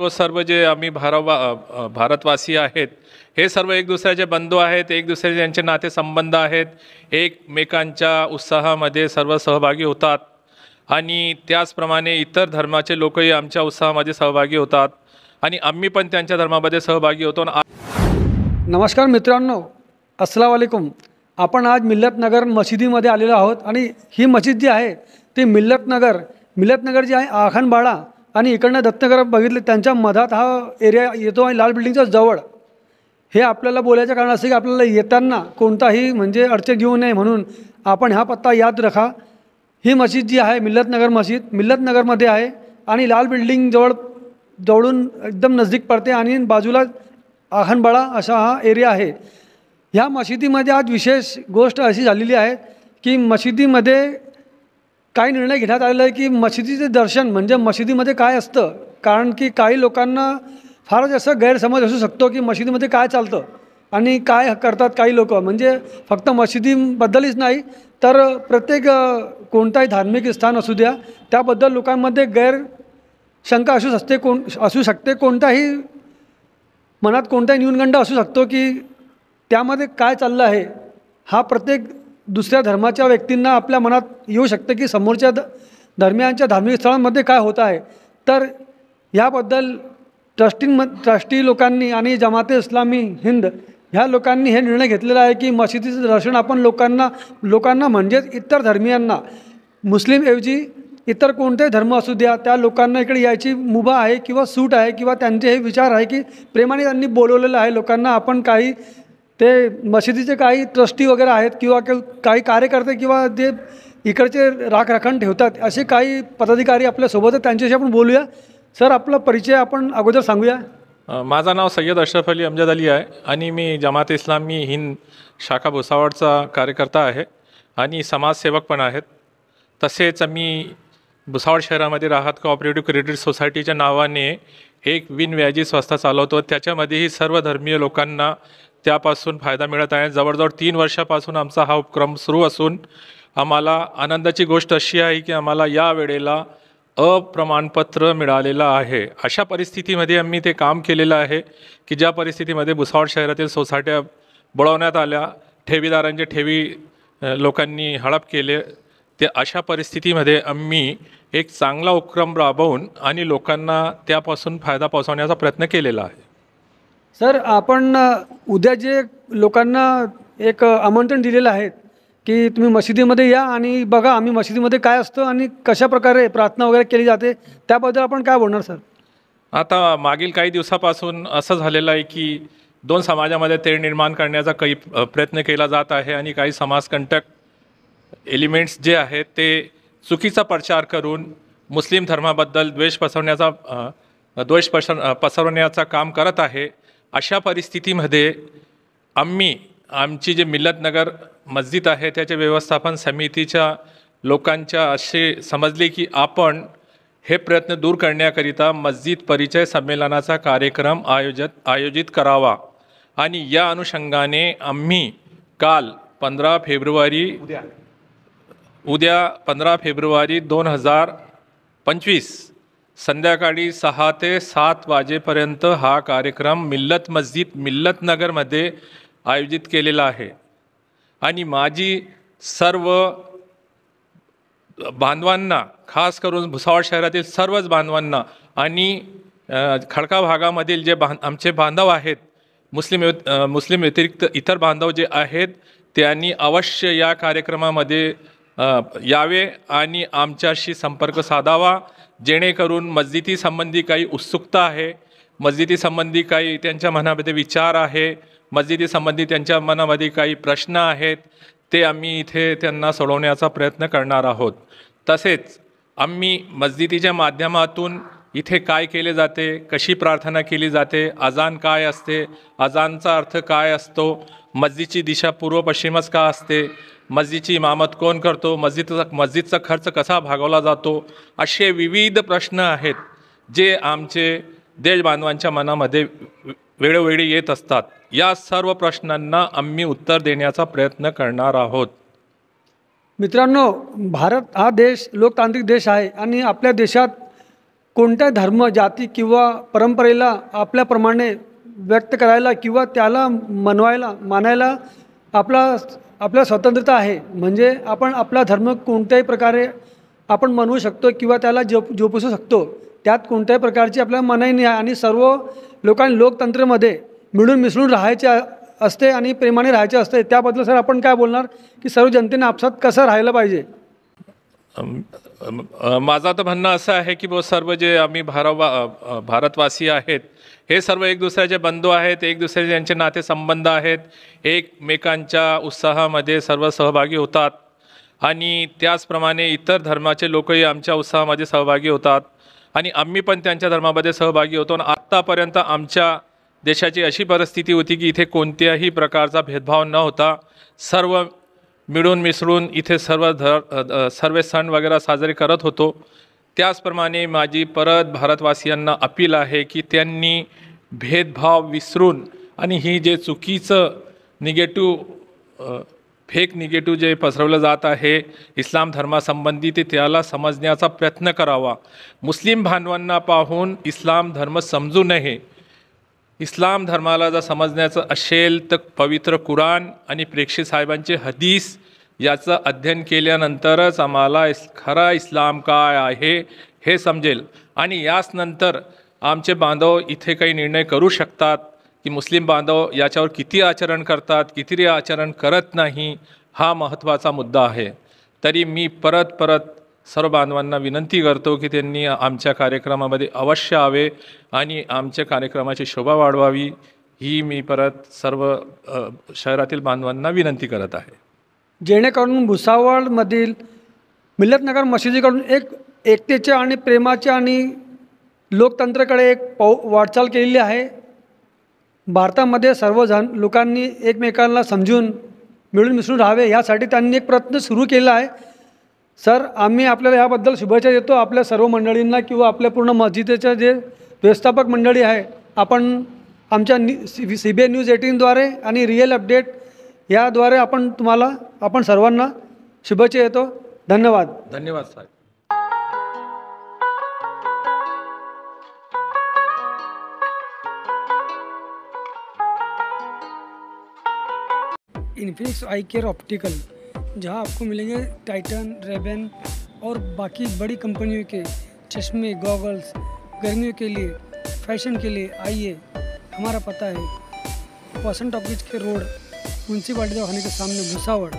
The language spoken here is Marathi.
सर्व जे आम्ही भारतवासी आहेत, हे सर्व एक दुसऱ्याचे बंधू आहेत, एक दुसऱ्याचे यांचे नातेसंबंध आहेत, एकमेकांच्या उत्साहामध्ये सर्व सहभागी होतात आणि त्याचप्रमाणे इतर धर्माचे लोकही आमच्या उत्साहामध्ये सहभागी होतात आणि आम्ही पण त्यांच्या धर्मामध्ये सहभागी होतो. नमस्कार मित्रांनो, अस्सलाम वालेकुम. आपण आज मिल्लतनगर मशिदीमध्ये आलेलो आहोत आणि ही मशीद जी आहे ती मिल्लतनगर जी आहे आखनबाळा आणि इकडनं दत्तनगर बघितले त्यांच्या मधात हा एरिया येतो आणि लाल बिल्डिंगच्या जवळ. हे आपल्याला बोलायचं कारण असं की आपल्याला येताना कोणताही म्हणजे अडचण येऊ नये म्हणून आपण हा पत्ता याद रखा. ही मशीद जी आहे मिल्लतनगर मशीद मिल्लतनगरमध्ये आहे आणि लाल बिल्डिंग जवळून एकदम नजदीक पडते आणि बाजूला आखनबाळा असा हा एरिया आहे. ह्या मशिदीमध्ये आज विशेष गोष्ट अशी झालेली आहे की मशिदीमध्ये काही निर्णय घेण्यात आलेला आहे की मशिदीचे दर्शन म्हणजे मशिदीमध्ये काय असतं. कारण की काही लोकांना फारच असं गैरसमज असू शकतो की मशिदीमध्ये काय चालतं आणि काय करतात काही लोक. म्हणजे फक्त मशिदीबद्दलच नाही तर प्रत्येक कोणताही धार्मिक स्थान असू द्या त्याबद्दल लोकांमध्ये गैरशंका असू शकते. कोणताही मनात कोणताही न्यूनगंड असू शकतो की त्यामध्ये काय चाललं आहे हा प्रत्येक दुसऱ्या धर्माच्या व्यक्तींना आपल्या मनात येऊ शकते की समोरच्या धर्मियांच्या धार्मिक स्थळांमध्ये काय होत आहे. तर याबद्दल ट्रस्टी लोकांनी आणि जमाते इस्लामी हिंद ह्या लोकांनी हे निर्णय घेतलेला आहे की मशिदीचं दर्शन आपण लोकांना म्हणजेच इतर धर्मियांना मुस्लिमऐवजी इतर कोणतेही धर्म असू द्या त्या लोकांना इकडे यायची मुभा आहे किंवा सूट आहे किंवा त्यांचे हे विचार आहे की प्रेमाने त्यांनी बोलवलेलं आहे लोकांना. आपण काही ते मशिदीचे काही ट्रस्टी वगैरे आहेत किंवा काही कार्यकर्ते किंवा जे इकडचे राखण ठेवतात असे काही पदाधिकारी आपल्यासोबत आहेत, त्यांच्याशी आपण बोलूया. सर, आपला परिचय आपण अगोदर सांगूया. माझं नाव सय्यद अशरफ अली अमजद अली आहे आणि मी जमात इस्लामी हिंद शाखा भुसावळचा कार्यकर्ता आहे आणि समाजसेवक पण आहेत. तसेच मी भुसावळ शहरामध्ये राहत कोऑपरेटिव्ह क्रेडिट सोसायटीच्या नावाने एक व्याजी संस्था चालवतो. त्याच्यामध्येही सर्व धर्मीय लोकांना त्यापासून फायदा मिळत आहे. जवळजवळ 3 वर्षापासून आमचा हा उपक्रम सुरू असून आम्हाला आनंदाची गोष्ट अशी आहे की आम्हाला या वेळेला अप्रमाणपत्र मिळालेलं आहे. अशा परिस्थितीमध्ये आम्ही ते काम केलेलं आहे की ज्या परिस्थितीमध्ये भुसावळ शहरातील सोसायट्या बुडवण्यात आल्या, ठेवीदारांचे ठेवी लोकांनी हडप केले, ते अशा परिस्थितीमध्ये आम्ही एक चांगला उपक्रम राबवून आणि लोकांना त्यापासून फायदा पोहोचवण्याचा प्रयत्न केलेला आहे. सर, आपण उद्या जे लोकांना एक आमंत्रण दिलेलं आहे की तुम्ही मशिदीमध्ये या आणि बघा आम्ही मशिदीमध्ये काय असतं आणि कशा प्रकारे प्रार्थना वगैरे केली जाते त्याबद्दल आपण काय बोलणार सर? आता मागील काही दिवसापासून असं झालेलं आहे की 2 समाजामध्ये तेढ निर्माण करण्याचा काही प्रयत्न केला जात आहे आणि काही समाजकंटक एलिमेंट्स जे आहेत ते चुकीचा प्रचार करून मुस्लिम धर्माबद्दल द्वेष पसरवण्याचा काम करत आहे. अशा परिस्थितीमध्ये आमची जे मिल्लतनगर मस्जिद आहे त्याच्या व्यवस्थापन समितीच्या लोकांच्या असे समजले की आपण हे प्रयत्न दूर करण्याकरिता मस्जिद परिचय संमेलनाचा कार्यक्रम आयोजित करावा आणि या अनुषंगाने आम्ही काल 15 फेब्रुवारी 2025 संध्याकाळी 6 ते 7 वाजेपर्यंत हा कार्यक्रम मिल्लतनगरमध्ये आयोजित केलेला आहे. आणि माझी सर्व बांधवांना, खास करून भुसावळ शहरातील सर्वच बांधवांना आणि खडका भागामधील जे आमचे बांधव आहेत, मुस्लिम व्यतिरिक्त इतर बांधव जे आहेत त्यांनी अवश्य या कार्यक्रमामध्ये यावे आणि आमच्याशी संपर्क साधावा, जेणेकरून मस्जिदीसंबंधी काही उत्सुकता आहे, मस्जिदीसंबंधी काही त्यांच्या मनामध्ये विचार आहे, मस्जिदीसंबंधी त्यांच्या मनामध्ये काही प्रश्न आहेत, ते आम्ही इथे त्यांना सोडवण्याचा प्रयत्न करणार आहोत. तसेच आम्ही मस्जिदीच्या माध्यमातून इथे काय केले जाते, कशी प्रार्थना केली जाते, अजान काय असते, अजानचा अर्थ काय असतो, मस्जिदची दिशा पूर्व पश्चिमच का असते, मस्जिदची इमामत कोण करतो, मस्जिदचा खर्च कसा भागवला जातो, असे विविध प्रश्न आहेत जे आमचे देशबांधवांच्या मनामध्ये वेळोवेळी येत असतात. या सर्व प्रश्नांना आम्ही उत्तर देण्याचा प्रयत्न करणार आहोत. मित्रांनो, भारत हा देश लोकतांत्रिक देश आहे आणि आपल्या देशात कोणत्या धर्म जाती किंवा परंपरेला आपल्याप्रमाणे व्यक्त करायला किंवा त्याला मानायला आपला स्वतंत्रता आहे. म्हणजे आपण आपला धर्म कोणत्याही प्रकारे आपण मनवू शकतो किंवा त्याला जोपासू शकतो. त्यात कोणत्याही प्रकारची आपल्याला मनाई नाही आहे आणि सर्व लोकांनी लोकतंत्रामध्ये मिळून मिसळून राहायचे असते आणि प्रेमाने राहायचे असते. त्याबद्दल सर आपण काय बोलणार की सर्व जनतेने आपसात कसं राहायला पाहिजे? माझं तर म्हणणं असं आहे की सर्व जे आम्ही भारतवासी आहेत हे सर्व एक दुसऱ्याचे बंधू आहेत, एक दुसऱ्याचे ज्यांचे नातेसंबंध आहेत, एकमेकांच्या उत्साहामध्ये सर्व सहभागी होतात आणि त्याचप्रमाणे इतर धर्माचे लोकही आमच्या उत्साहामध्ये सहभागी होतात आणि आम्ही पण त्यांच्या धर्मामध्ये सहभागी होतो. आणि आत्तापर्यंत आमच्या देशाची अशी परिस्थिती होती की इथे कोणत्याही प्रकारचा भेदभाव न होता सर्व मिळून मिसळून इथे सर्व सण वगैरे साजरे करत होतो. त्याचप्रमाणे माझी परत भारतवासियांना अपील आहे की त्यांनी भेदभाव विसरून आणि ही जे चुकीचं फेक निगेटिव्ह जे पसरवलं जात आहे इस्लाम धर्मासंबंधी ते त्याला समजण्याचा प्रयत्न करावा. मुस्लिम बांधवांना पाहून इस्लाम धर्म समजू नये. इस्लाम धर्माला जर समजण्याचं असेल तर पवित्र कुराण आणि प्रेषित साहेबांचे हदीस याचं अध्ययन केल्यानंतरच आम्हाला खरा इस्लाम काय आहे हे समजेल आणि याच नंतर आमचे बांधव इथे काही निर्णय करू शकतात की मुस्लिम बांधव याच्यावर किती आचरण करतात, किती आचरण करत नाही, हा महत्त्वाचा मुद्दा आहे. तरी मी परत सर्व बांधवांना विनंती करतो की त्यांनी आमच्या कार्यक्रमामध्ये अवश्य यावे आणि आमच्या कार्यक्रमाची शोभा वाढवावी ही मी परत सर्व शहरातील बांधवांना विनंती करत आहे. जेणेकरून भुसावळमधील मिल्लतनगर मशिदीकडून एकतेच्या आणि प्रेमाच्या आणि लोकतंत्राकडे एक वाटचाल केलेली आहे. भारतामध्ये सर्वजण लोकांनी एकमेकांना समजून मिळून मिसळून राहावे यासाठी त्यांनी एक प्रयत्न सुरू केला आहे. सर आम्ही आपल्याला याबद्दल शुभेच्छा देतो आपल्या सर्व मंडळींना किंवा आपल्या पूर्ण मस्जिदीच्या जे व्यवस्थापक मंडळी आहे. आपण आमच्या CBN न्यूज 18द्वारे आणि रिअल अपडेट याद्वारे आपण सर्वांना शुभेच्छा देतो. धन्यवाद. धन्यवाद साहेब. इन्फिनिक्स आई केयर ऑप्टिकल, जहां आपको मिलेंगे टाइटन, रेबन और बाकी बड़ी कंपनियों के चश्मे, गॉगल्स, गर्मियों के लिए, फैशन के लिए. आइए, हमारा पता है वसंत टॉकीज के रोड, म्यूनसिपालिटी दवाखाने के सामने, भुसावळ.